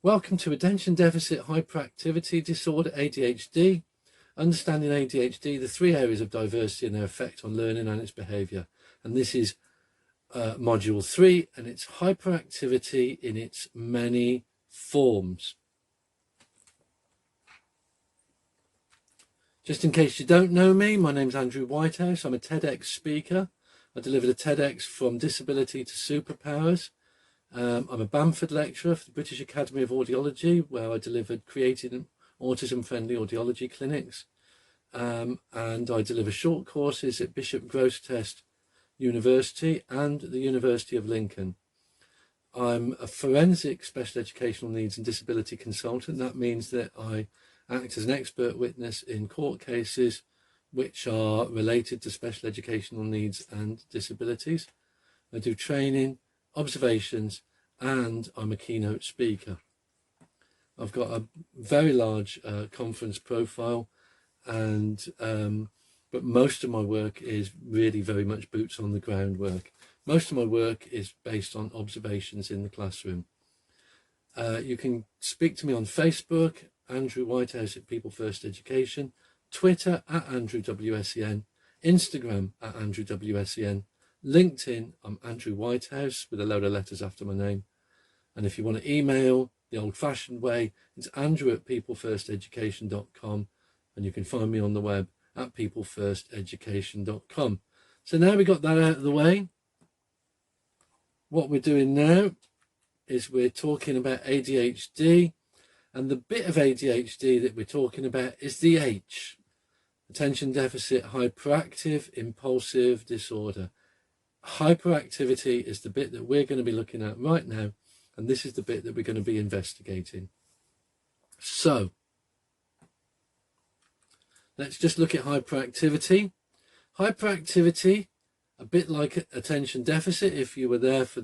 Welcome to Attention Deficit Hyperactivity Disorder, ADHD. Understanding ADHD, the three areas of diversity and their effect on learning and its behaviour. And this is Module 3, and it's hyperactivity in its many forms. Just in case you don't know me, my name's Andrew Whitehouse. I'm a TEDx speaker. I delivered a TEDx from disability to superpowers. I'm a Bamford lecturer for the British Academy of Audiology, where I delivered creative autism-friendly audiology clinics. And I deliver short courses at Bishop Grosseteste University and the University of Lincoln. I'm a forensic special educational needs and disability consultant. That means that I act as an expert witness in court cases which are related to special educational needs and disabilities. I do training, observations, and I'm a keynote speaker. I've got a very large conference profile, and but most of my work is really very much boots on the ground work. Most of my work is based on observations in the classroom. You can speak to me on Facebook, Andrew Whitehouse at People First Education, Twitter at Andrew WSEN, Instagram at Andrew WSEN, LinkedIn, I'm Andrew Whitehouse with a load of letters after my name. And if you want to email the old-fashioned way, it's andrew@peoplefirsteducation.com, and you can find me on the web at peoplefirsteducation.com. So now we got that out of the way, what we're doing now is we're talking about ADHD, and the bit of ADHD that we're talking about is the H, Attention Deficit Hyperactive Impulsive Disorder. Hyperactivity is the bit that we're going to be looking at right now, and this is the bit that we're going to be investigating. So let's just look at hyperactivity. Hyperactivity, a bit like attention deficit, if you were there for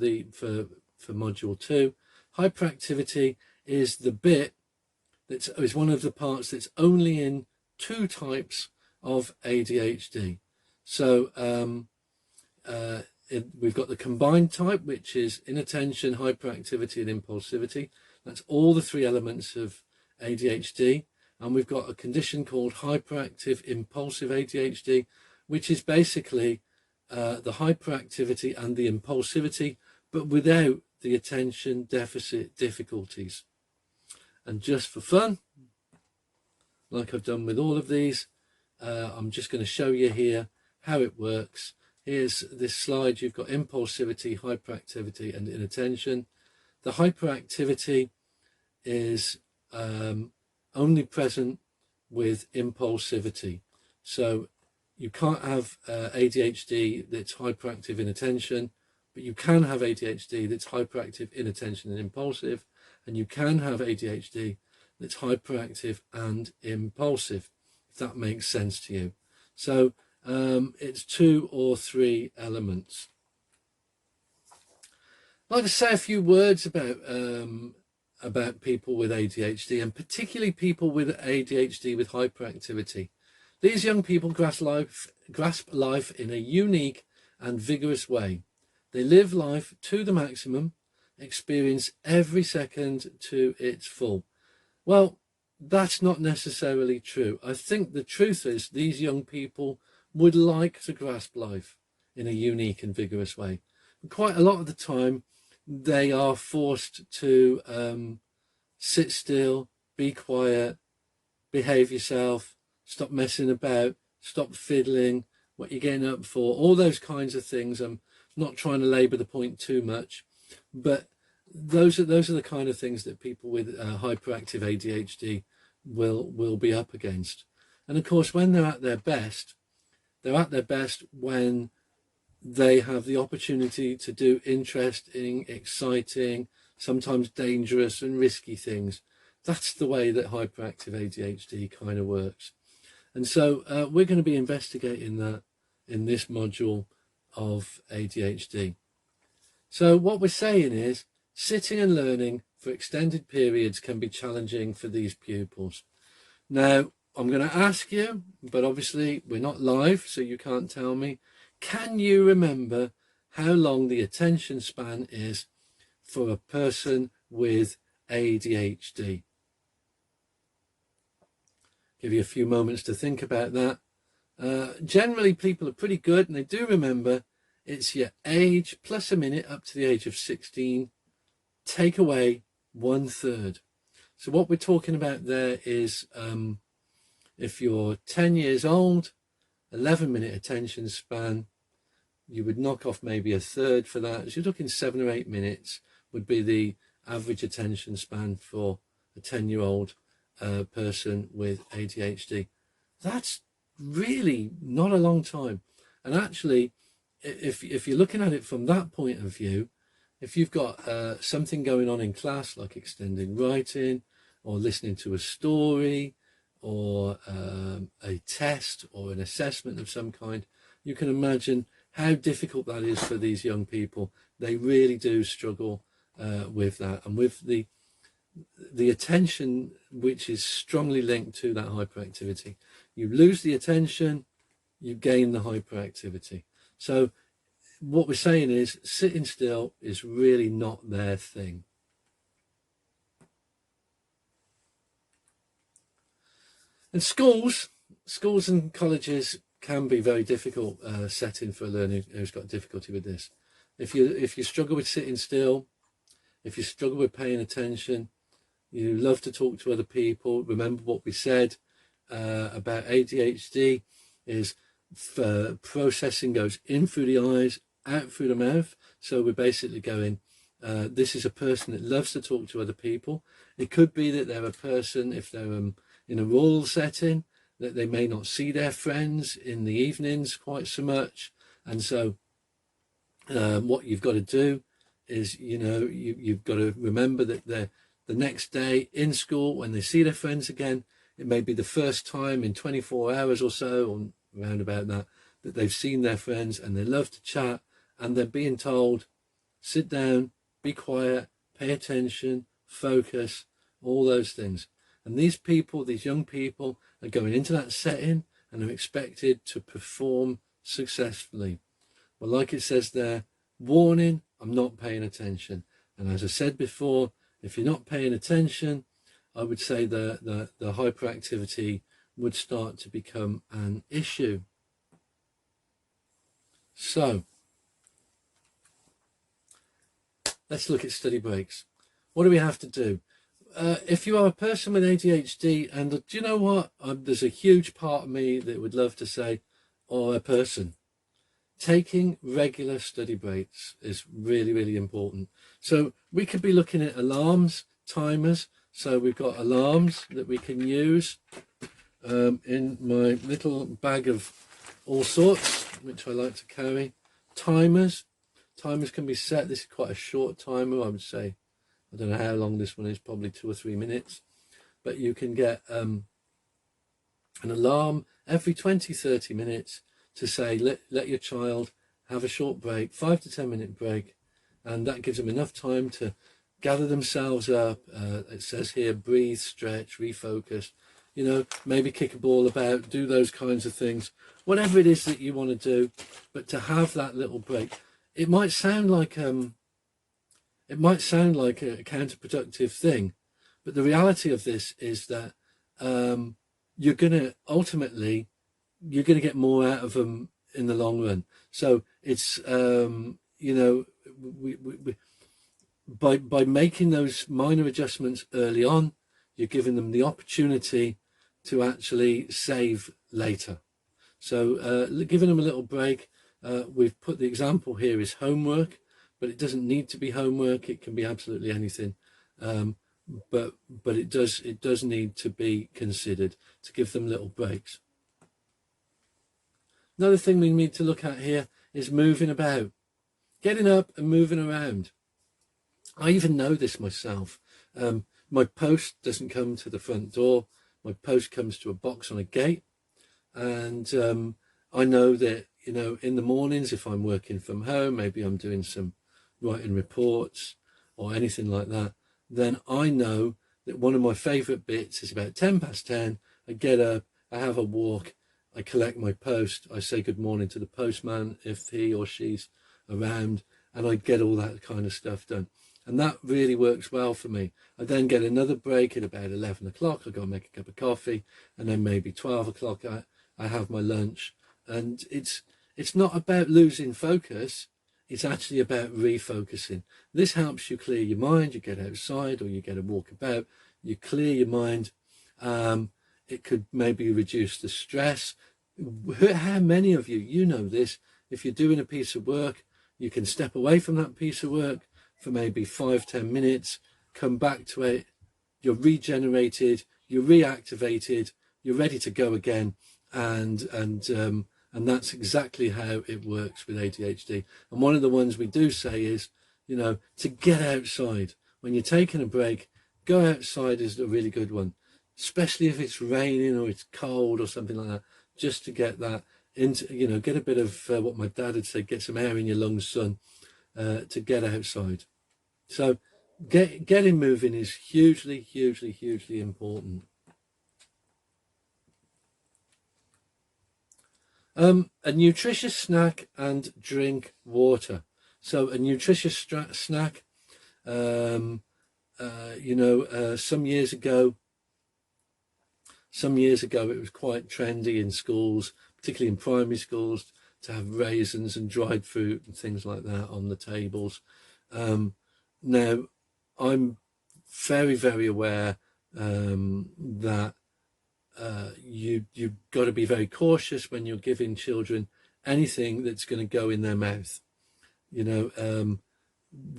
module 2, hyperactivity is the bit that is one of the parts that's only in two types of ADHD. So we've got the combined type, which is inattention, hyperactivity, and impulsivity. That's all the three elements of ADHD. And we've got a condition called hyperactive impulsive ADHD, which is basically the hyperactivity and the impulsivity, but without the attention deficit difficulties. And just for fun, like I've done with all of these, I'm just going to show you here how it works. Here's this slide. You've got impulsivity, hyperactivity, and inattention. The hyperactivity is only present with impulsivity. So you can't have ADHD that's hyperactive inattention, but you can have ADHD that's hyperactive inattention and impulsive, and you can have ADHD that's hyperactive and impulsive, if that makes sense to you. So it's two or three elements. I'd like to say a few words about people with ADHD, and particularly people with ADHD with hyperactivity. These young people grasp life in a unique and vigorous way. They live life to the maximum, experience every second to its full. Well, that's not necessarily true. I think the truth is these young people would like to grasp life in a unique and vigorous way. And quite a lot of the time, they are forced to sit still, be quiet, behave yourself, stop messing about, stop fiddling, what you're getting up for, all those kinds of things. I'm not trying to labour the point too much, but those are the kind of things that people with hyperactive ADHD will be up against. And of course, when they're at their best when they have the opportunity to do interesting, exciting, sometimes dangerous and risky things. That's the way that hyperactive ADHD kind of works. And so we're going to be investigating that in this module of ADHD. So what we're saying is sitting and learning for extended periods can be challenging for these pupils. Now, I'm going to ask you, but obviously we're not live, so you can't tell me. Can you remember how long the attention span is for a person with ADHD? Give you a few moments to think about that. Generally, people are pretty good, and they do remember it's your age plus a minute up to the age of 16. Take away 1/3. So what we're talking about there is if you're 10 years old, 11-minute attention span, you would knock off maybe 1/3 for that. So you're looking 7 or 8 minutes would be the average attention span for a 10-year-old person with ADHD. That's really not a long time. And actually, if you're looking at it from that point of view, if you've got something going on in class, like extended writing or listening to a story or a test or an assessment of some kind, you can imagine how difficult that is for these young people. They really do struggle with that, and with the attention, which is strongly linked to that hyperactivity. You lose the attention, you gain the hyperactivity. So what we're saying is sitting still is really not their thing. And schools and colleges can be very difficult setting for a learner who's got difficulty with this. If you struggle with sitting still, if you struggle with paying attention, you love to talk to other people, remember what we said about ADHD is processing goes in through the eyes, out through the mouth. So we're basically going, this is a person that loves to talk to other people. It could be that they're a person, if they're in a rural setting, that they may not see their friends in the evenings quite so much. And so what you've got to do is, you've got to remember that the next day in school, when they see their friends again, it may be the first time in 24 hours or so, or around about that they've seen their friends, and they love to chat, and they're being told, sit down, be quiet, pay attention, focus, all those things. And these people, these young people, are going into that setting and are expected to perform successfully. Well, like it says there, warning, I'm not paying attention. And as I said before, if you're not paying attention, I would say the hyperactivity would start to become an issue. So let's look at study breaks. What do we have to do? If you are a person with ADHD, and do you know what? There's a huge part of me that would love to say, or a person, taking regular study breaks is really, really important. So we could be looking at alarms, timers. So we've got alarms that we can use in my little bag of all sorts, which I like to carry. Timers can be set. This is quite a short timer, I would say. I don't know how long this one is, probably 2 or 3 minutes. But you can get an alarm every 20-30 minutes to say, let your child have a short break, 5 to 10 minute break, and that gives them enough time to gather themselves up. It says here, breathe, stretch, refocus, maybe kick a ball about, do those kinds of things, whatever it is that you want to do, but to have that little break. It might sound like a counterproductive thing, but the reality of this is that you're going to get more out of them in the long run. So it's by making those minor adjustments early on, you're giving them the opportunity to actually save later. So giving them a little break. We've put the example here is homework, but it doesn't need to be homework. It can be absolutely anything. But it does need to be considered to give them little breaks. Another thing we need to look at here is moving about, getting up and moving around. I even know this myself. My post doesn't come to the front door. My post comes to a box on a gate. And I know that, in the mornings, if I'm working from home, maybe I'm doing some writing reports or anything like that, then I know that one of my favourite bits is about 10 past 10. I get up, I have a walk, I collect my post, I say good morning to the postman if he or she's around, and I get all that kind of stuff done. And that really works well for me. I then get another break at about 11 o'clock. I go and make a cup of coffee, and then maybe 12 o'clock I have my lunch. And it's not about losing focus. It's actually about refocusing. This helps you clear your mind. You get outside or you get a walk about. You clear your mind. It could maybe reduce the stress. How many of you, you know this, if you're doing a piece of work, you can step away from that piece of work for maybe 5-10 minutes, come back to it, you're regenerated, you're reactivated, you're ready to go again, and that's exactly how it works with ADHD. And one of the ones we do say is, you know, to get outside. When you're taking a break, go outside is a really good one, especially if it's raining or it's cold or something like that, just to get that into, you know, get a bit of what my dad would say, get some air in your lungs, son, to get outside. So getting moving is hugely, hugely, hugely important. A nutritious snack and drink water. So a nutritious snack, you know, some years ago it was quite trendy in schools, particularly in primary schools, to have raisins and dried fruit and things like that on the tables. Now, I'm very, very aware that you've got to be very cautious when you're giving children anything that's going to go in their mouth. You know,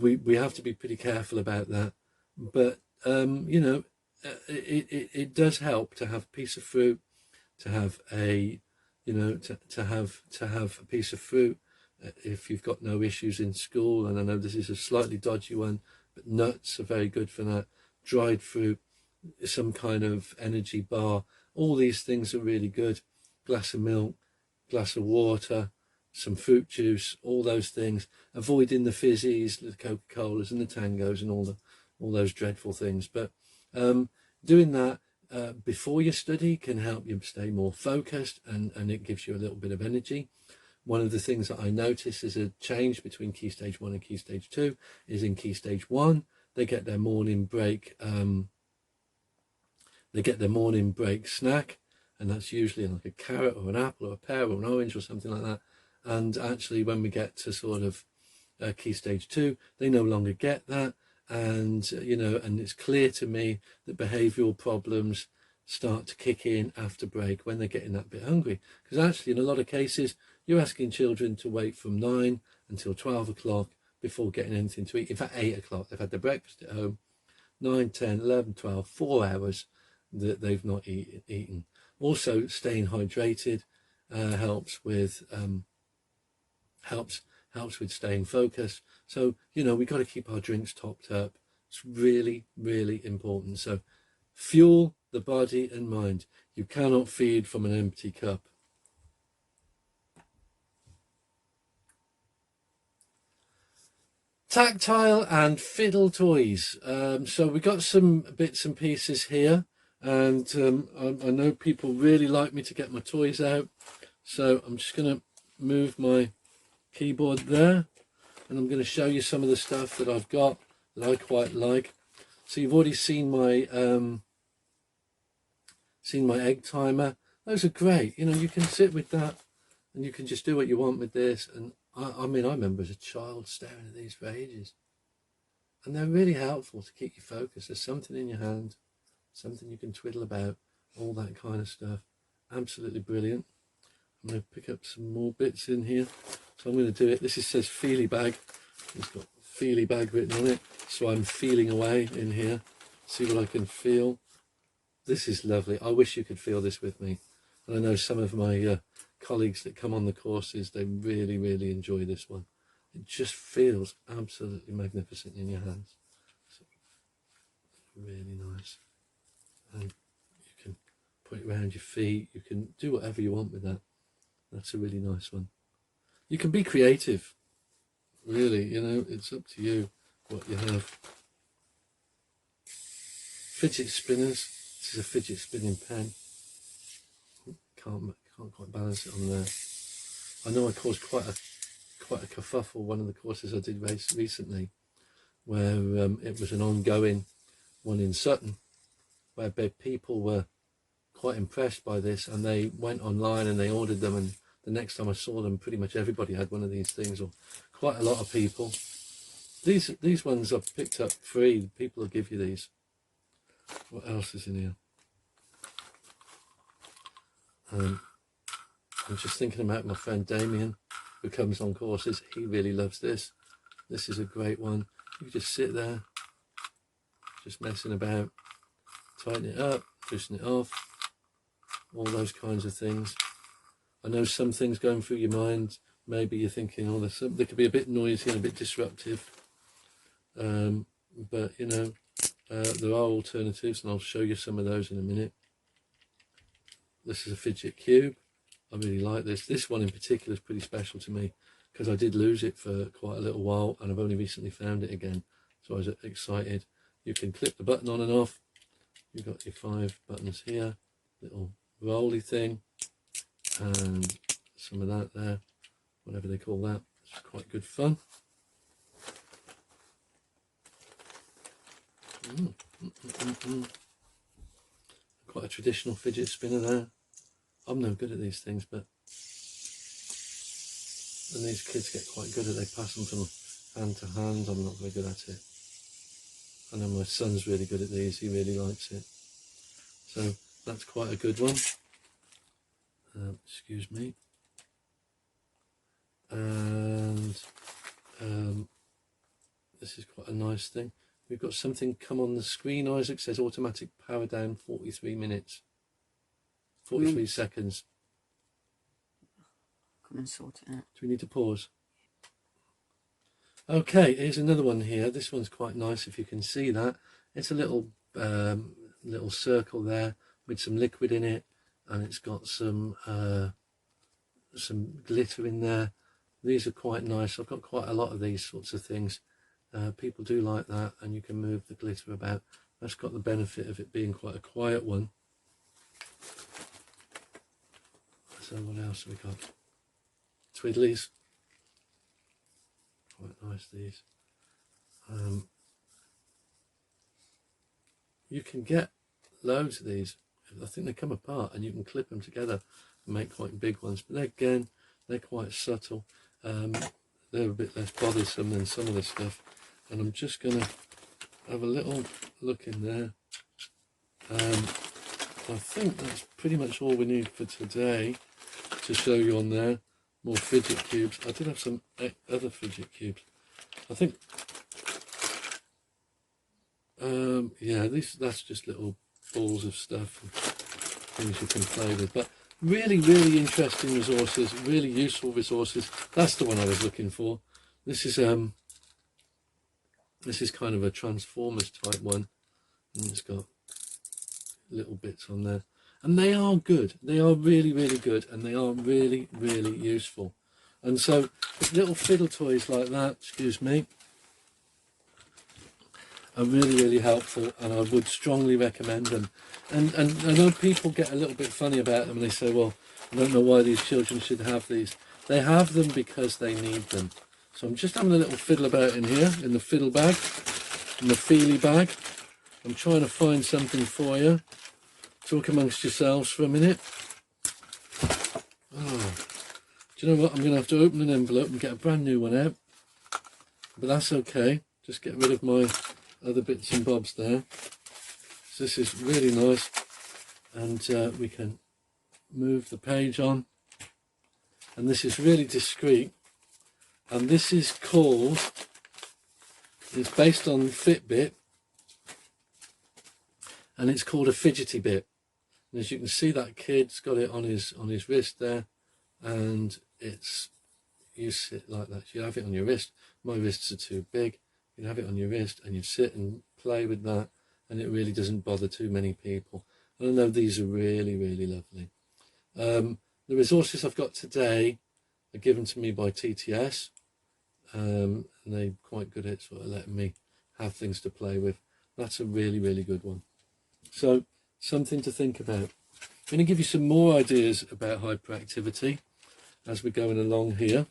we have to be pretty careful about that. But you know, it does help to have a piece of fruit, to have a, you know, to have a piece of fruit if you've got no issues in school. And I know this is a slightly dodgy one, but nuts are very good for that. Dried fruit, some kind of energy bar, all these things are really good. Glass of milk, glass of water, some fruit juice, all those things. Avoiding the fizzies, the Coca-Colas and the Tangos and all those dreadful things. But doing that before you study can help you stay more focused, and it gives you a little bit of energy. One of the things that I notice is a change between Key Stage 1 and Key Stage 2 is in Key Stage 1, they get their morning break snack, and that's usually like a carrot or an apple or a pear or an orange or something like that. And actually when we get to sort of Key Stage 2, they no longer get that. And you know, and it's clear to me that behavioural problems start to kick in after break when they're getting that bit hungry. Because actually in a lot of cases you're asking children to wait from 9 until 12 o'clock before getting anything to eat. In fact, 8 o'clock, they've had their breakfast at home. 9, 10, 11, 12, 4 hours that they've not eaten. Also, staying hydrated helps with staying focused. So, you know, we've got to keep our drinks topped up. It's really, really important. So fuel the body and mind. You cannot feed from an empty cup. Tactile and fiddle toys. So we got some bits and pieces here, and I know people really like me to get my toys out. So I'm just going to move my keyboard there, and I'm going to show you some of the stuff that I've got that I quite like. So you've already seen my egg timer. Those are great. You know, you can sit with that and you can just do what you want with this. And I mean, I remember as a child staring at these for ages, and they're really helpful to keep you focused. There's something in your hand, something you can twiddle about, all that kind of stuff. Absolutely brilliant. I'm going to pick up some more bits in here. So I'm going to do it. This says Feely Bag. It's got Feely Bag written on it. So I'm feeling away in here. See what I can feel. This is lovely. I wish you could feel this with me. And I know some of my colleagues that come on the courses, they really, really enjoy this one. It just feels absolutely magnificent in your hands. So, really nice. And you can put it around your feet. You can do whatever you want with that. That's a really nice one. You can be creative, really, you know, it's up to you what you have. Fidget spinners. This is a fidget spinning pen. Can't quite balance it on there. I know I caused quite a kerfuffle one of the courses I did recently where it was an ongoing one in Sutton, where people were quite impressed by this, and they went online and they ordered them, and the next time I saw them, pretty much everybody had one of these things, or quite a lot of people. These ones I've picked up free. People will give you these. What else is in here? I'm just thinking about my friend Damien, who comes on courses. He really loves this. This is a great one. You just sit there, just messing about, tighten it up, twisting it off, all those kinds of things. I know some things going through your mind, maybe you're thinking, oh, they could be a bit noisy and a bit disruptive. But, you know, there are alternatives, and I'll show you some of those in a minute. This is a fidget cube. I really like this. This one in particular is pretty special to me because I did lose it for quite a little while, and I've only recently found it again. So I was excited. You can clip the button on and off. You've got your 5 buttons here, little rolly thing, and some of that there, whatever they call that. It's quite good fun. Quite a traditional fidget spinner there. I'm no good at these things, but when these kids get quite good at it, they pass them from hand to hand. I'm not very good at it. I know my son's really good at these. He really likes it. So that's quite a good one. Excuse me. And this is quite a nice thing. We've got something come on the screen. Isaac says automatic power down 43 minutes. 43 seconds. Come and sort it out. Do we need to pause? Okay, here's another one here. This one's quite nice if you can see that. It's a little little circle there with some liquid in it, and it's got some glitter in there. These are quite nice. I've got quite a lot of these sorts of things. People do like that, and you can move the glitter about. That's got the benefit of it being quite a quiet one. So what else have we got? Twiddlies. Quite nice, these. You can get loads of these. I think they come apart and you can clip them together and make quite big ones. But again, they're quite subtle. They're a bit less bothersome than some of the stuff. And I'm just going to have a little look in there. I think that's pretty much all we need for today to show you on there. More fidget cubes. I did have some other fidget cubes. I think, yeah, that's just little balls of stuff and things you can play with. But really, really interesting resources, really useful resources. That's the one I was looking for. This is kind of a Transformers type one, and it's got little bits on there. And they are good. They are really, really good, and they are really, really useful. And so little fiddle toys like that, excuse me, are really, really helpful, and I would strongly recommend them. And I know people get a little bit funny about them, and they say, well, I don't know why these children should have these. They have them because they need them. So I'm just having a little fiddle about in here, in the fiddle bag, in the feely bag. I'm trying to find something for you. Talk amongst yourselves for a minute. Oh, do you know what? I'm going to have to open an envelope and get a brand new one out. But that's okay. Just get rid of my other bits and bobs there. So this is really nice. And we can move the page on. And this is really discreet. And this is called, it's based on Fitbit. And it's called a fidgety bit. And as you can see, that kid's got it on his wrist there, and you sit like that. You have it on your wrist. My wrists are too big. You have it on your wrist, and you sit and play with that, and it really doesn't bother too many people. And I know these are really, really lovely. The resources I've got today are given to me by TTS, and they're quite good at sort of letting me have things to play with. That's a really, really good one. So, something to think about. I'm going to give you some more ideas about hyperactivity as we're going along here.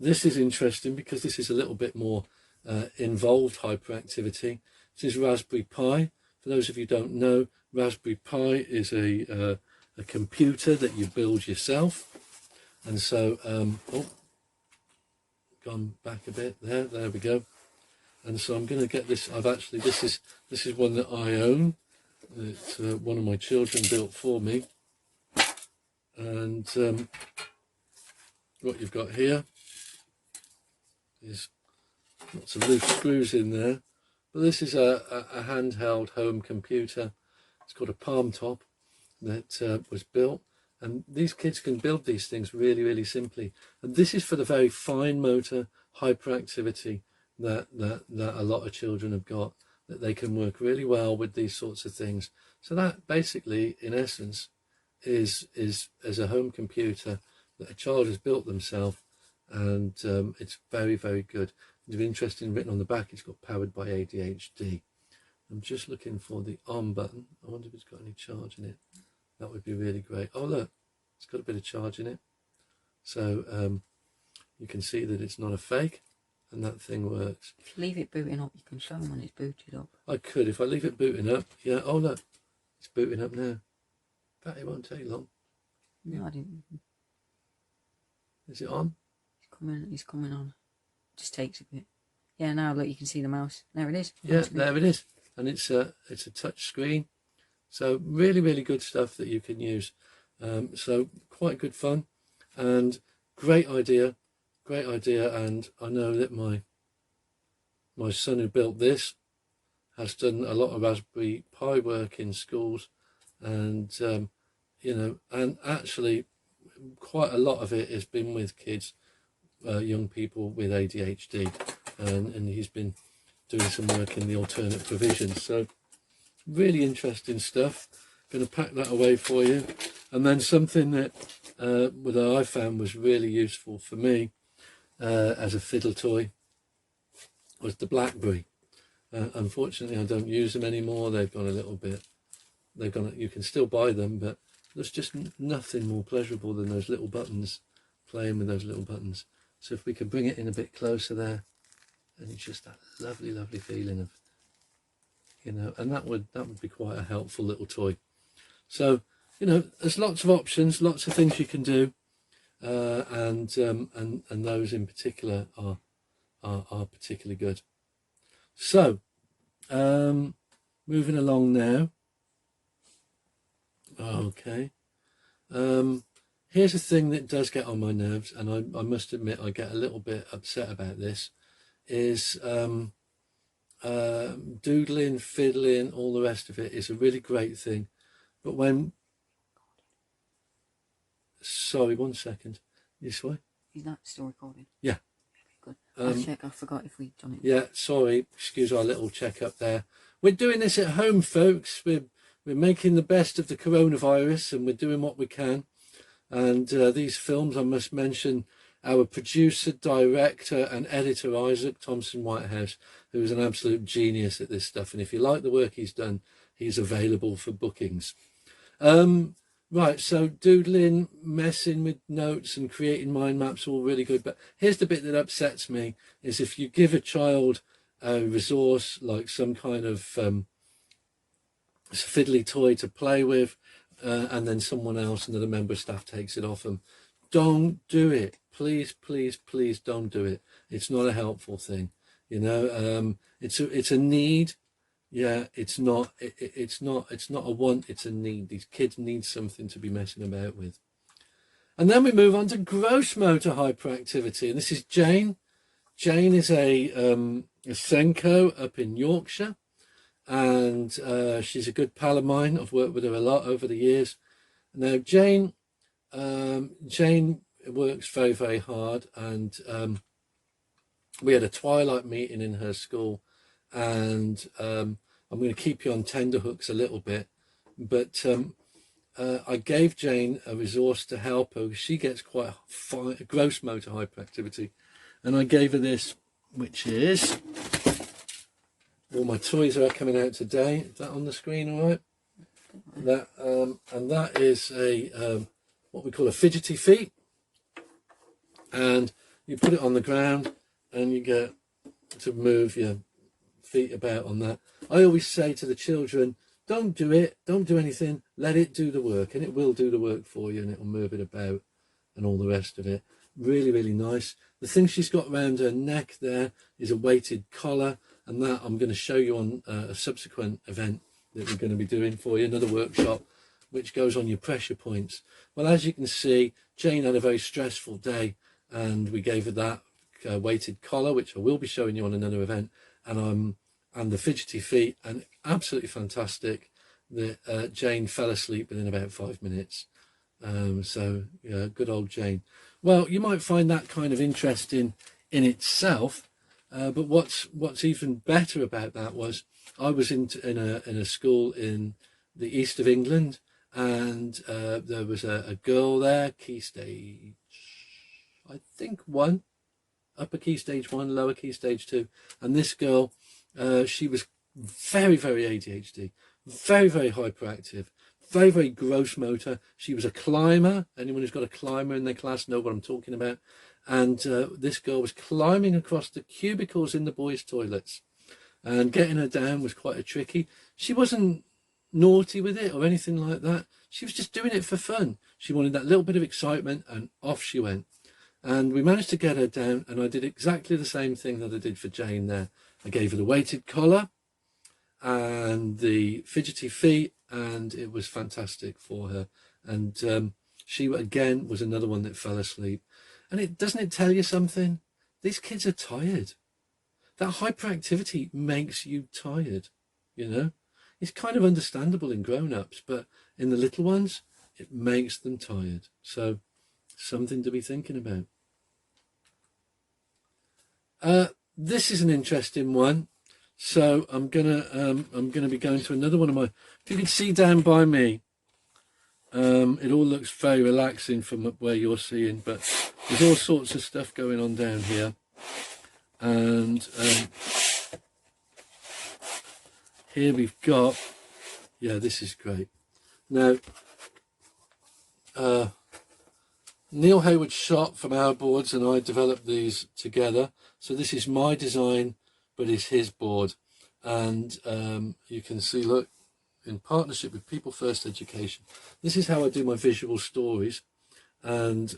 This is interesting because this is a little bit more involved hyperactivity. This is Raspberry Pi. For those of you who don't know, Raspberry Pi is a computer that you build yourself. And so, oh, gone back a bit there. There we go. And so I'm going to get this. This is one that I own. It's one of my children built for me. And what you've got here is lots of loose screws in there. But this is a handheld home computer. It's called a Palm Top that was built. And these kids can build these things really, really simply. And this is for the very fine motor hyperactivity that a lot of children have got, that they can work really well with these sorts of things. So that basically, in essence, is as a home computer that a child has built themselves, and it's very, very good. It's interesting, written on the back, it's got powered by ADHD. I'm just looking for the on button. I wonder if it's got any charge in it. That would be really great. Oh look, it's got a bit of charge in it. So you can see that it's not a fake, and that thing works. If you leave it booting up, you can show them when it's booted up. I could, if I leave it booting up. Yeah, oh look, it's booting up now. But it won't take long. No, I didn't. Is it on? It's coming on. It just takes a bit. Yeah, now look, you can see the mouse. There it is. Yeah, there it is. And it's a touch screen. So really, really good stuff that you can use. So quite good fun and great idea. And I know that my son who built this has done a lot of Raspberry Pi work in schools, and you know, and actually quite a lot of it has been with kids, young people with ADHD, and he's been doing some work in the alternate provisions. So really interesting stuff. Going to pack that away for you. And then something that I found was really useful for me as a fiddle toy was the BlackBerry. Unfortunately, I don't use them anymore. They've gone a little bit. You can still buy them, but there's just nothing more pleasurable than those little buttons, playing with those little buttons. So if we could bring it in a bit closer there, and it's just that lovely, lovely feeling of, you know, and that would be quite a helpful little toy. So, you know, there's lots of options, lots of things you can do, and those in particular are particularly good. So, moving along now. Okay. Here's a thing that does get on my nerves, and I must admit I get a little bit upset about this, is doodling, fiddling, all the rest of it is a really great thing. But when... Sorry, 1 second. This way? Is that still recording? Yeah. Okay, good. I'll check. I forgot if we've done it. Yeah, sorry. Excuse our little check up there. We're doing this at home, folks. We're making the best of the coronavirus, and we're doing what we can. And these films, I must mention our producer, director and editor, Isaac Thompson Whitehouse, who is an absolute genius at this stuff. And if you like the work he's done, he's available for bookings. Right, so doodling, messing with notes and creating mind maps are all really good. But here's the bit that upsets me, is if you give a child a resource like some kind of fiddly toy to play with, and then someone else, another member of staff, takes it off them. Don't do it. Please, please, please don't do it. It's not a helpful thing. You know, it's a need. Yeah, it's not a want, it's a need. These kids need something to be messing about with. And then we move on to gross motor hyperactivity. And this is Jane. Jane is a Senko up in Yorkshire. And she's a good pal of mine. I've worked with her a lot over the years. Now, Jane works very, very hard. And we had a twilight meeting in her school. And I'm going to keep you on tenterhooks a little bit, but I gave Jane a resource to help her. She gets quite gross motor hyperactivity, and I gave her this, which is, all my toys are coming out today. Is that on the screen all right? That and that is a what we call a fidgety feet, and You put it on the ground and you get to move your feet about on that. I always say to the children, don't do it, don't do anything, let it do the work, and it will do the work for you, and it will move it about and all the rest of it. Really, really nice. The thing she's got around her neck there is a weighted collar, and that I'm going to show you on a subsequent event that we're going to be doing for you, another workshop, which goes on your pressure points. Well, as you can see, Jane had a very stressful day, and we gave her that weighted collar, which I will be showing you on another event, and the fidgety feet, and absolutely fantastic that Jane fell asleep within about 5 minutes. So yeah, good old Jane. Well, you might find that kind of interesting in itself, but what's even better about that was I was in a school in the east of England, and there was a girl there, key stage, I think 1, upper key stage 1, lower key stage 2, and this girl, she was very, very ADHD, very, very hyperactive, very, very gross motor. She was a climber. Anyone who's got a climber in their class know what I'm talking about. And this girl was climbing across the cubicles in the boys' toilets, and getting her down was quite a tricky. She wasn't naughty with it or anything like that. She was just doing it for fun. She wanted that little bit of excitement, and off she went. And we managed to get her down, and I did exactly the same thing that I did for Jane there. I gave her the weighted collar and the fidgety feet, and it was fantastic for her. And she, again, was another one that fell asleep. And doesn't it tell you something? These kids are tired. That hyperactivity makes you tired, you know? It's kind of understandable in grown-ups, but in the little ones, it makes them tired. So something to be thinking about. This is an interesting one. So I'm gonna be going to another one of my. If you can see down by me, it all looks very relaxing from where you're seeing, but there's all sorts of stuff going on down here, and here we've got. Yeah, this is great. Now, Neil Hayward shot from our boards, and I developed these together. So this is my design, but it's his board, and you can see, look, in partnership with People First Education. This is how I do my visual stories, and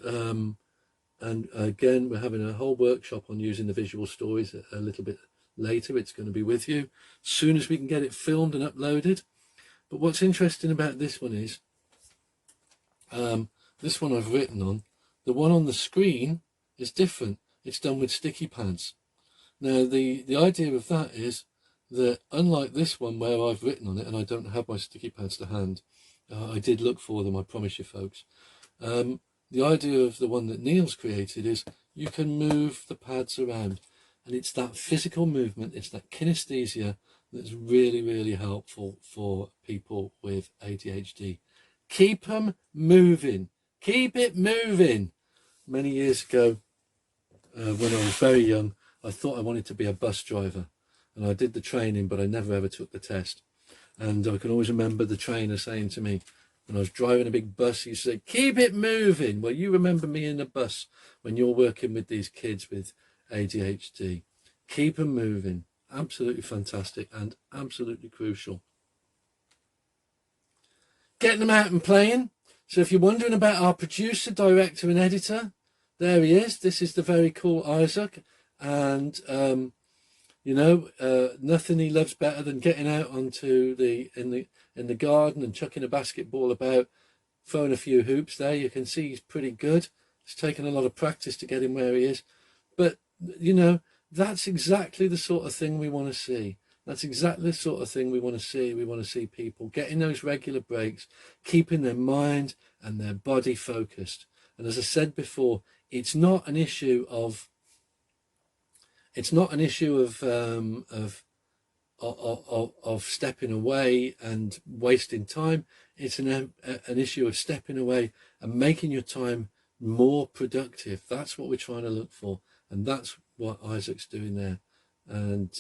again, we're having a whole workshop on using the visual stories a little bit later. It's going to be with you as soon as we can get it filmed and uploaded. But what's interesting about this one is, this one I've written on. The one on the screen is different. It's done with sticky pads. Now, the idea of that is that unlike this one where I've written on it and I don't have my sticky pads to hand, I did look for them, I promise you folks. The idea of the one that Neil's created is you can move the pads around, and it's that physical movement, it's that kinesthesia that's really, really helpful for people with ADHD. Keep them moving. Keep it moving. Many years ago, when I was very young, I thought I wanted to be a bus driver, and I did the training, but I never ever took the test. And I can always remember the trainer saying to me, when I was driving a big bus, he said, keep it moving. Well, you remember me in the bus when you're working with these kids with ADHD. Keep them moving. Absolutely fantastic and absolutely crucial. Getting them out and playing. So if you're wondering about our producer, director and editor, there he is. This is the very cool Isaac. And, nothing he loves better than getting out onto in the garden and chucking a basketball about, throwing a few hoops there. You can see he's pretty good. It's taken a lot of practice to get him where he is. But, that's exactly the sort of thing we want to see. That's exactly the sort of thing we want to see. We want to see people getting those regular breaks, keeping their mind and their body focused. And as I said before, it's not an issue of stepping away and wasting time. It's an issue of stepping away and making your time more productive. That's what we're trying to look for, and that's what Isaac's doing there. And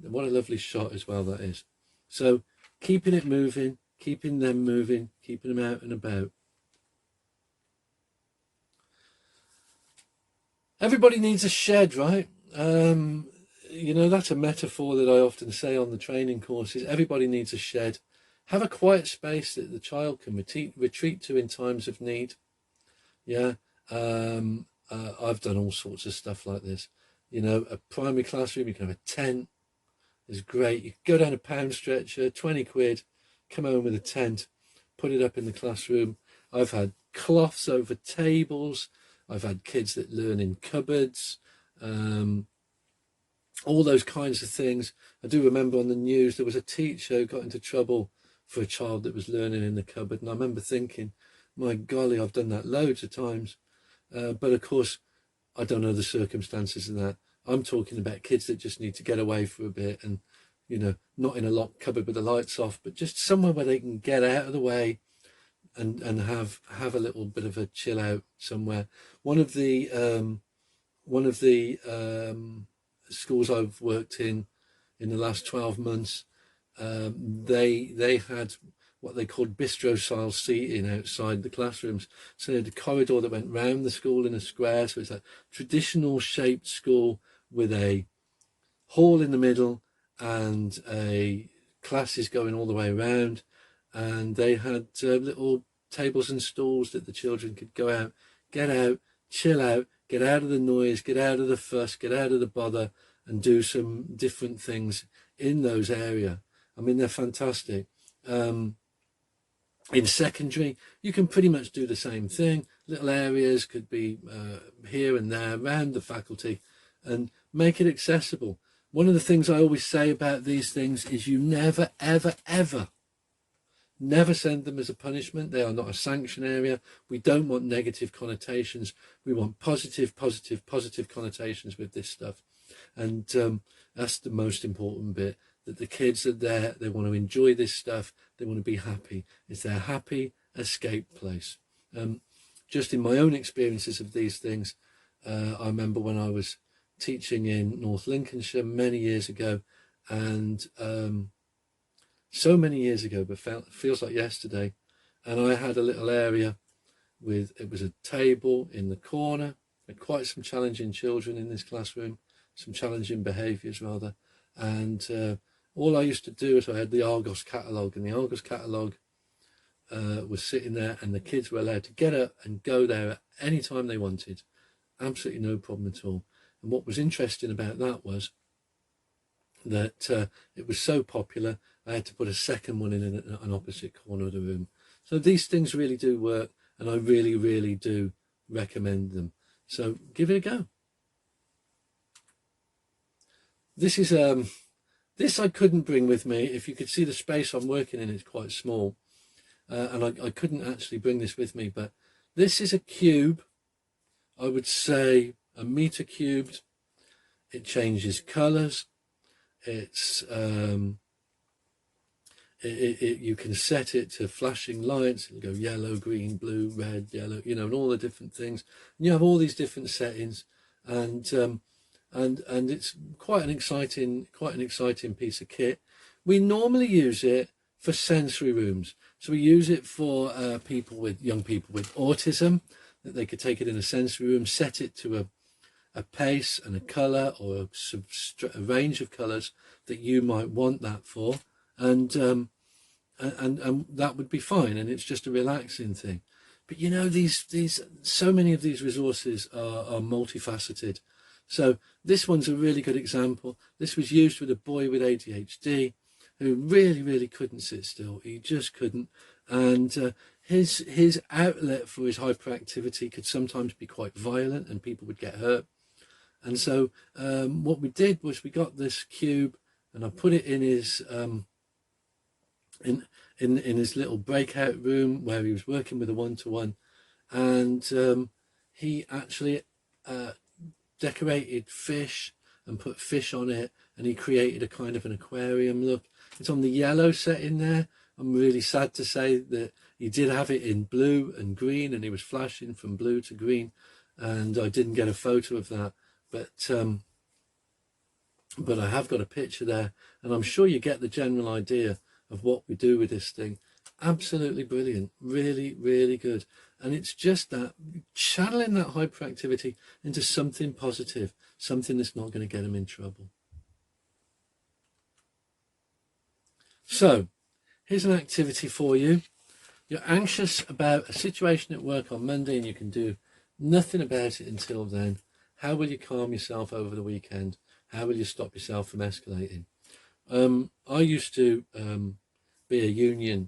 what a lovely shot as well that is. So keeping it moving, keeping them moving, keeping them out and about. Everybody needs a shed, right? You know, that's a metaphor that I often say on the training courses. Everybody needs a shed. Have a quiet space that the child can retreat to in times of need. Yeah. I've done all sorts of stuff like this. You know, a primary classroom, you can have a tent. It's great. You can go down a pound stretcher, 20 quid, come home with a tent, put it up in the classroom. I've had cloths over tables. I've had kids that learn in cupboards. All those kinds of things. I do remember on the news there was a teacher who got into trouble for a child that was learning in the cupboard. And I remember thinking, my golly, I've done that loads of times. But of course, I don't know the circumstances of that. I'm talking about kids that just need to get away for a bit and, you know, not in a locked cupboard with the lights off, but just somewhere where they can get out of the way and have a little bit of a chill out somewhere. One of the schools I've worked in the last 12 months, they had what they called bistro style seating outside the classrooms. So they had a corridor that went round the school in a square. So it's a traditional shaped school with a hall in the middle and a classes going all the way around. And they had little tables and stools that the children could go out, get out, chill out, get out of the noise, get out of the fuss, get out of the bother, and do some different things in those areas. I mean, they're fantastic. In secondary, you can pretty much do the same thing. Little areas could be here and there around the faculty and make it accessible. One of the things I always say about these things is you never, ever, ever, never send them as a punishment. They are not a sanction area. We don't want negative connotations. We want positive, positive, positive connotations with this stuff. And that's the most important bit, that the kids are there, they want to enjoy this stuff, they want to be happy. It's their happy escape place. Just in my own experiences of these things, I remember when I was teaching in North Lincolnshire many years ago, and so many years ago, but feels like yesterday, and I had a little area it was a table in the corner, and quite some challenging children in this classroom, some challenging behaviours rather, and all I used to do is I had the Argos catalogue, and the Argos catalogue was sitting there, and the kids were allowed to get up and go there at any time they wanted, absolutely no problem at all. And what was interesting about that was that it was so popular, I had to put a second one in an opposite corner of the room. So these things really do work, and I really, really do recommend them. So give it a go. This is this I couldn't bring with me. If you could see the space I'm working in, it's quite small, and I couldn't actually bring this with me. But this is a cube. I would say a meter cubed. It changes colours. It's you can set it to flashing lights. It'll go yellow, green, blue, red, yellow, you know, and all the different things. And you have all these different settings, and it's quite an exciting piece of kit. We normally use it for sensory rooms. So we use it for young people with autism, that they could take it in a sensory room, set it to a pace and a colour or a range of colours that you might want that for, and that would be fine, and it's just a relaxing thing. But you know, these so many of these resources are multifaceted. So this one's a really good example. This was used with a boy with ADHD who really, really couldn't sit still. He just couldn't. And his outlet for his hyperactivity could sometimes be quite violent, and people would get hurt. And so what we did was we got this cube, and I put it in his in his little breakout room where he was working with a one-to-one, and he actually decorated fish and put fish on it, and he created a kind of an aquarium look. It's on the yellow set in there. I'm really sad to say that he did have it in blue and green, and he was flashing from blue to green, and I didn't get a photo of that, but I have got a picture there, and I'm sure you get the general idea of what we do with this thing. Absolutely brilliant. Really, really good. And it's just that channeling that hyperactivity into something positive, something that's not going to get them in trouble. So here's an activity for you. You're anxious about a situation at work on Monday and you can do nothing about it until then. How will you calm yourself over the weekend? How will you stop yourself from escalating? I used to be a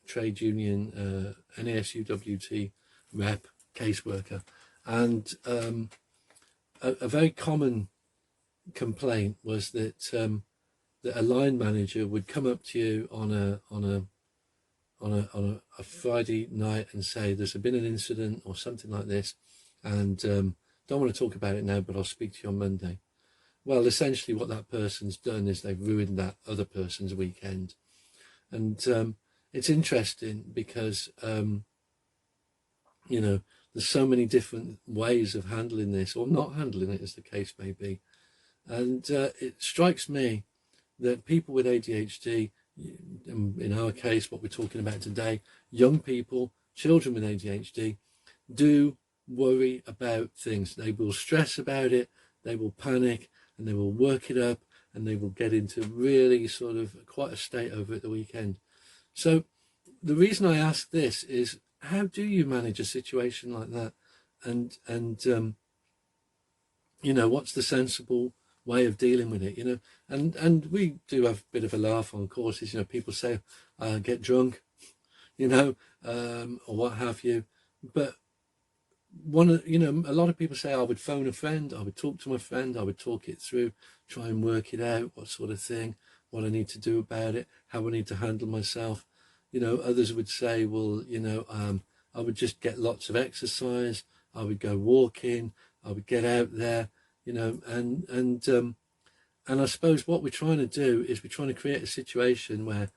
trade union, NASUWT rep, caseworker, and a very common complaint was that that a line manager would come up to you on a Friday night and say there's been an incident or something like this, and don't want to talk about it now, but I'll speak to you on Monday. Well, essentially what that person's done is they've ruined that other person's weekend. And it's interesting because, you know, there's so many different ways of handling this or not handling it, as the case may be. And it strikes me that people with ADHD, in our case, what we're talking about today, young people, children with ADHD, do worry about things. They will stress about it, they will panic, and they will work it up, and they will get into really sort of quite a state over at the weekend. So the reason I ask this is, how do you manage a situation like that? And you know, what's the sensible way of dealing with it? You know, and we do have a bit of a laugh on courses. You know, people say, get drunk, you know, or what have you. But you know, a lot of people say I would phone a friend, I would talk to my friend, I would talk it through, try and work it out, what sort of thing, what I need to do about it, how I need to handle myself. You know, others would say, well, you know, I would just get lots of exercise, I would go walking, I would get out there, you know, and I suppose what we're trying to do is we're trying to create a situation where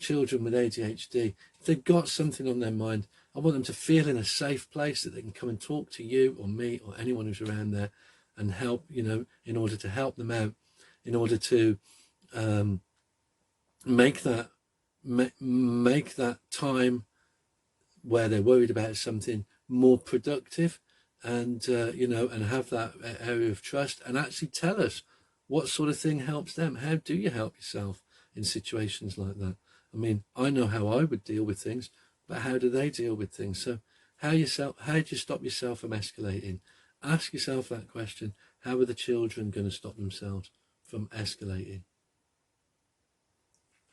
children with ADHD, if they've got something on their mind, I want them to feel in a safe place that they can come and talk to you or me or anyone who's around there and help, you know, in order to help them out, in order to make that time where they're worried about something more productive, and you know, and have that area of trust, and actually tell us what sort of thing helps them. How do you help yourself in situations like that? I mean, I know how I would deal with things, but how do they deal with things? So how do you stop yourself from escalating? Ask yourself that question. How are the children going to stop themselves from escalating?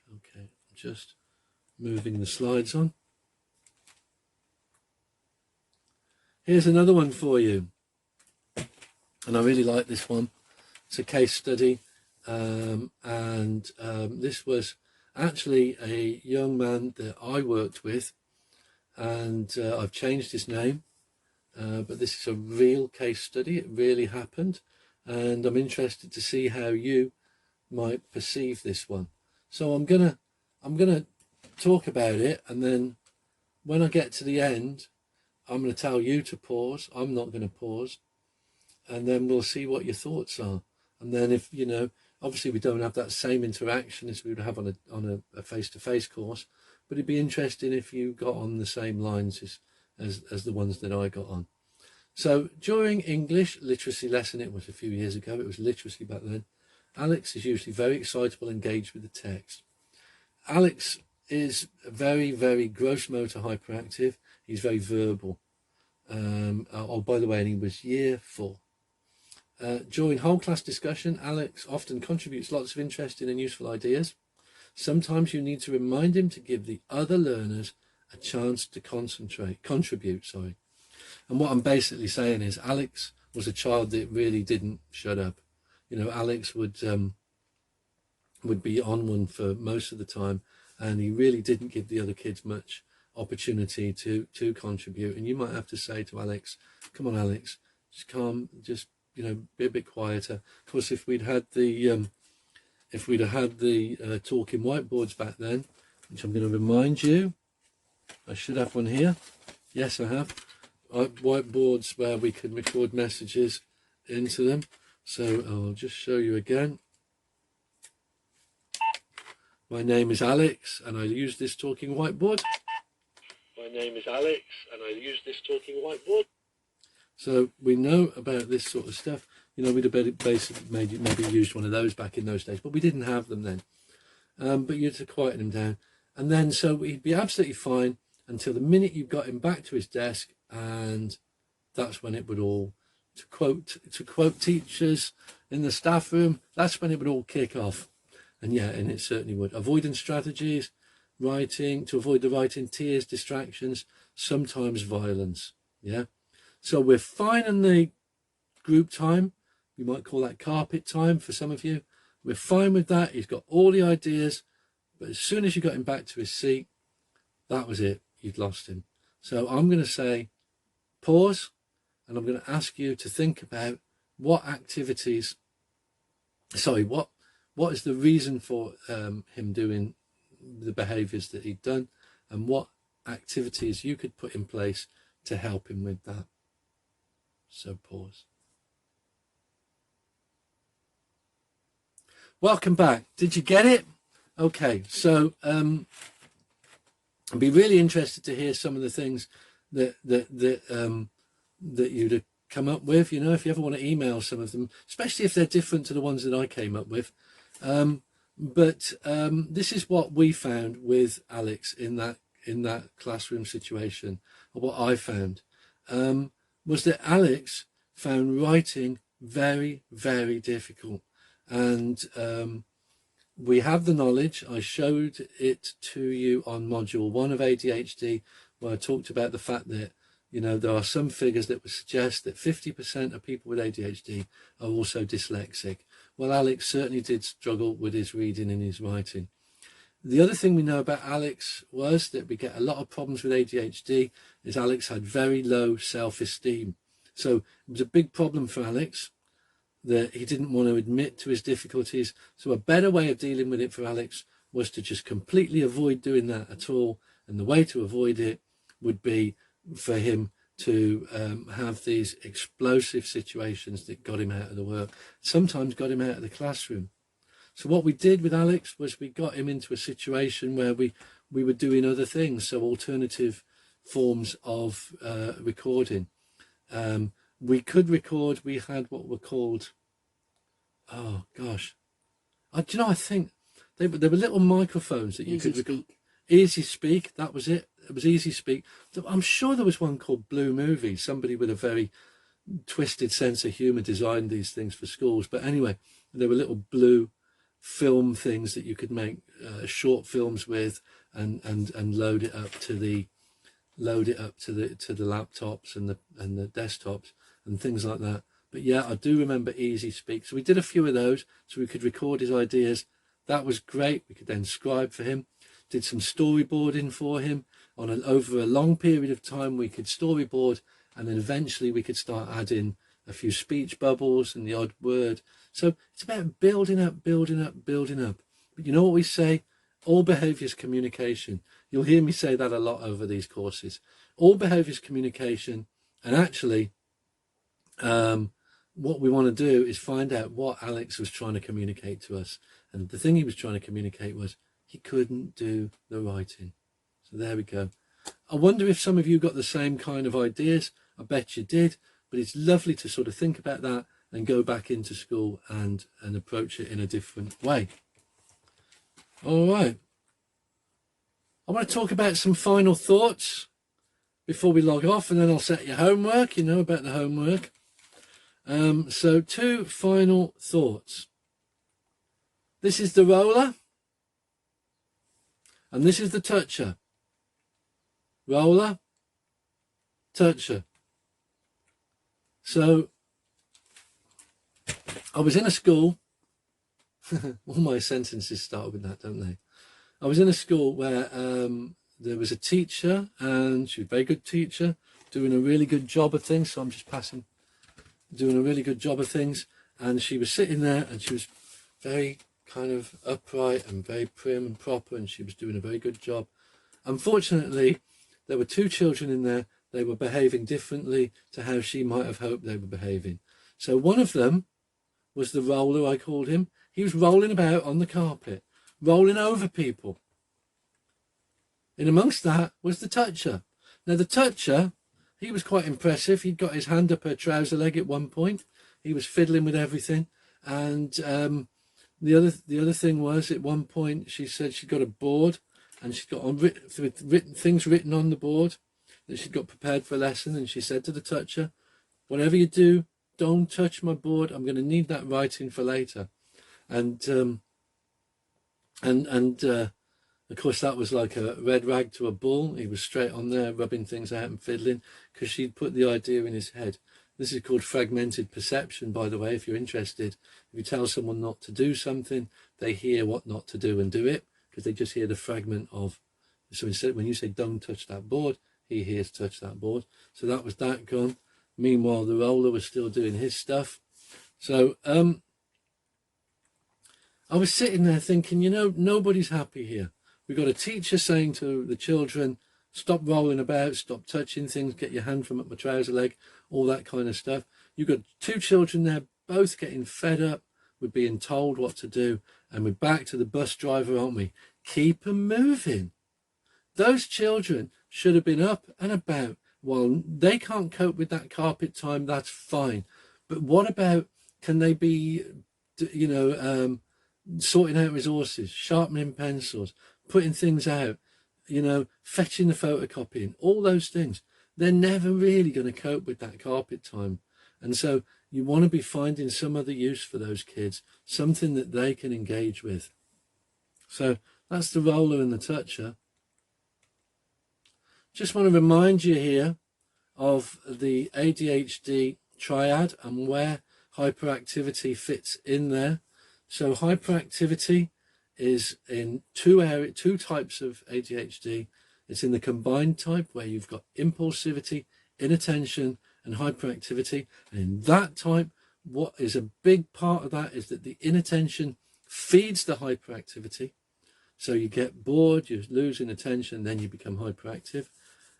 Okay, I'm just moving the slides on. Here's another one for you, and I really like this one. It's a case study, and this was actually a young man that I worked with, and I've changed his name, but this is a real case study. It really happened, and I'm interested to see how you might perceive this one. So I'm gonna talk about it, and then when I get to the end, I'm going to tell you to pause. I'm not going to pause, and then we'll see what your thoughts are. And then, if you know, obviously we don't have that same interaction as we would have on a face-to-face course, but it'd be interesting if you got on the same lines as the ones that I got on. So during English literacy lesson, it was a few years ago, it was literacy back then, Alex is usually very excitable, engaged with the text. Alex is very, very gross motor hyperactive. He's very verbal. Oh, by the way, and he was year 4. During whole class discussion, Alex often contributes lots of interesting and useful ideas. Sometimes you need to remind him to give the other learners a chance to contribute. And what I'm basically saying is Alex was a child that really didn't shut up. You know, Alex would be on one for most of the time, and he really didn't give the other kids much opportunity to contribute. And you might have to say to Alex, come on Alex, just calm, just, you know, be a bit quieter. Of course, if we'd had the talking whiteboards back then, which I'm going to remind you, I should have one here. Yes, I have whiteboards where we can record messages into them. So I'll just show you again. My name is Alex, and I use this talking whiteboard. My name is Alex, and I use this talking whiteboard. So we know about this sort of stuff. You know, we'd have basically maybe used one of those back in those days, but we didn't have them then. But you had to quieten him down. And then so he'd be absolutely fine until the minute you got him back to his desk, and that's when it would all, to quote teachers in the staff room, that's when it would all kick off. And yeah, and it certainly would. Avoidance strategies, writing, to avoid the writing, tears, distractions, sometimes violence. Yeah. So we're fine in the group time. We might call that carpet time for some of you. We're fine with that. He's got all the ideas. But as soon as you got him back to his seat, that was it. You'd lost him. So I'm going to say pause, and I'm going to ask you to think about what activities, what is the reason for him doing the behaviours that he'd done, and what activities you could put in place to help him with that. So pause. Welcome back. Did you get it? Okay, so I'd be really interested to hear some of the things that you'd have come up with. You know, if you ever want to email some of them, especially if they're different to the ones that I came up with. But this is what we found with Alex in that classroom situation, or what I found, was that Alex found writing very, very difficult. And we have the knowledge. I showed it to you on module 1 of ADHD, where I talked about the fact that, you know, there are some figures that would suggest that 50% of people with ADHD are also dyslexic. Well, Alex certainly did struggle with his reading and his writing. The other thing we know about Alex was that we get a lot of problems with ADHD is Alex had very low self-esteem. So it was a big problem for Alex that he didn't want to admit to his difficulties. So a better way of dealing with it for Alex was to just completely avoid doing that at all. And the way to avoid it would be for him to have these explosive situations that got him out of the work, sometimes got him out of the classroom. So what we did with Alex was we got him into a situation where we were doing other things, so alternative forms of recording. We could record, we had what were called, oh gosh, do you know, I think they were little microphones that you could record. Easy Speak, that was it. It was Easy Speak. I'm sure there was one called Blue Movie. Somebody with a very twisted sense of humour designed these things for schools. But anyway, there were little blue film things that you could make short films with, and load it up to the laptops and the desktops and things like that. But yeah, I do remember Easy Speak. So we did a few of those so we could record his ideas. That was great. We could then scribe for him. Did some storyboarding for him over a long period of time. We could storyboard, and then eventually we could start adding a few speech bubbles and the odd word. So it's about building up. But you know what we say? All behaviour is communication. You'll hear me say that a lot over these courses. All behaviour is communication. And actually, what we want to do is find out what Alex was trying to communicate to us. And the thing he was trying to communicate was he couldn't do the writing. So there we go. I wonder if some of you got the same kind of ideas. I bet you did. But it's lovely to sort of think about that and go back into school and approach it in a different way. All right. I want to talk about some final thoughts before we log off, and then I'll set your homework. You know about the homework. So 2 final thoughts. This is the roller, and this is the toucher. Roller, toucher. So I was in a school. All my sentences start with that, don't they? I was in a school where there was a teacher, and she was a very good teacher, doing a really good job of things. So I'm just doing a really good job of things. And she was sitting there, and she was very kind of upright and very prim and proper, and she was doing a very good job. Unfortunately, there were 2 children in there. They were behaving differently to how she might have hoped they were behaving. So one of them was the roller, I called him. He was rolling about on the carpet, rolling over people. In amongst that was the toucher. Now the toucher, he was quite impressive. He'd got his hand up her trouser leg at one point. He was fiddling with everything. And the other thing was, at one point she said she'd got a board and she'd got on things written on the board that she'd got prepared for a lesson. And she said to the toucher, whatever you do, don't touch my board. I'm going to need that writing for later. And of course, that was like a red rag to a bull. He was straight on there, rubbing things out and fiddling, because she'd put the idea in his head. This is called fragmented perception, by the way, if you're interested. If you tell someone not to do something, they hear what not to do and do it, because they just hear the fragment of. So instead, when you say don't touch that board, he hears touch that board. So that was that gone. Meanwhile, the roller was still doing his stuff. So I was sitting there thinking, nobody's happy here. We've got a teacher saying to the children, stop rolling about, stop touching things, get your hand from up my trouser leg, all that kind of stuff. You've got two children there, both getting fed up with being told what to do. And we're back to the bus driver, aren't we? Keep them moving. Those children should have been up and about. Well, they can't cope with that carpet time, that's fine. But what about, can they be, sorting out resources, sharpening pencils, putting things out, fetching the photocopying, all those things. They're never really going to cope with that carpet time. And so you want to be finding some other use for those kids, something that they can engage with. So that's the roller and the toucher. Just want to remind you here of the ADHD triad and where hyperactivity fits in there. So hyperactivity is in two types of ADHD. It's in the combined type, where you've got impulsivity, inattention, and hyperactivity. And in that type, what is a big part of that is that the inattention feeds the hyperactivity. So you get bored, you're losing attention, then you become hyperactive.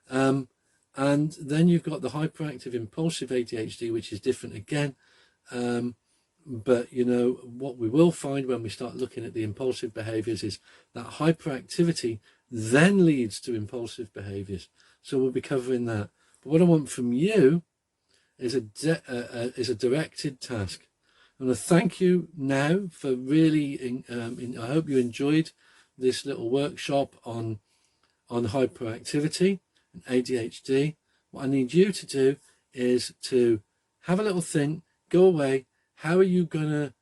And then you've got the hyperactive impulsive ADHD, which is different again. But what we will find when we start looking at the impulsive behaviors is that hyperactivity then leads to impulsive behaviors. So we'll be covering that. But what I want from you is a directed task. I want to thank you now for really, I hope you enjoyed this little workshop on hyperactivity and ADHD. What I need you to do is to have a little think, go away. How are you going to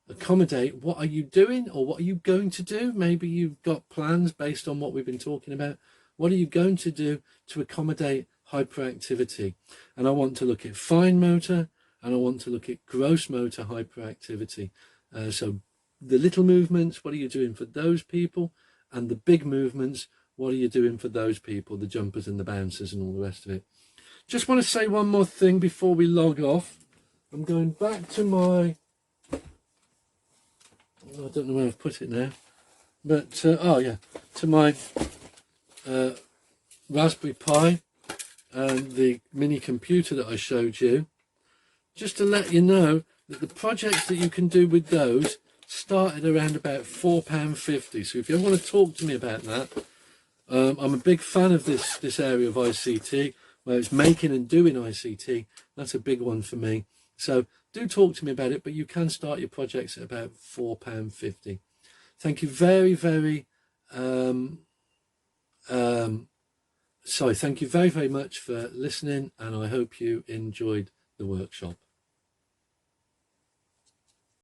accommodate? What are you doing, or what are you going to do? Maybe you've got plans based on what we've been talking about. What are you going to do to accommodate hyperactivity? And I want to look at fine motor, and I want to look at gross motor hyperactivity. So the little movements, what are you doing for those people? And the big movements, what are you doing for those people, the jumpers and the bouncers and all the rest of it? Just want to say one more thing before we log off. I'm going back to my, I don't know where I've put it now, but, to my Raspberry Pi and the mini computer that I showed you, just to let you know that the projects that you can do with those started around about £4.50. So if you ever want to talk to me about that, I'm a big fan of this area of ICT, where it's making and doing ICT. That's a big one for me. So do talk to me about it, but you can start your projects at about £4.50. Thank you very, very, thank you very, very much for listening, and I hope you enjoyed the workshop.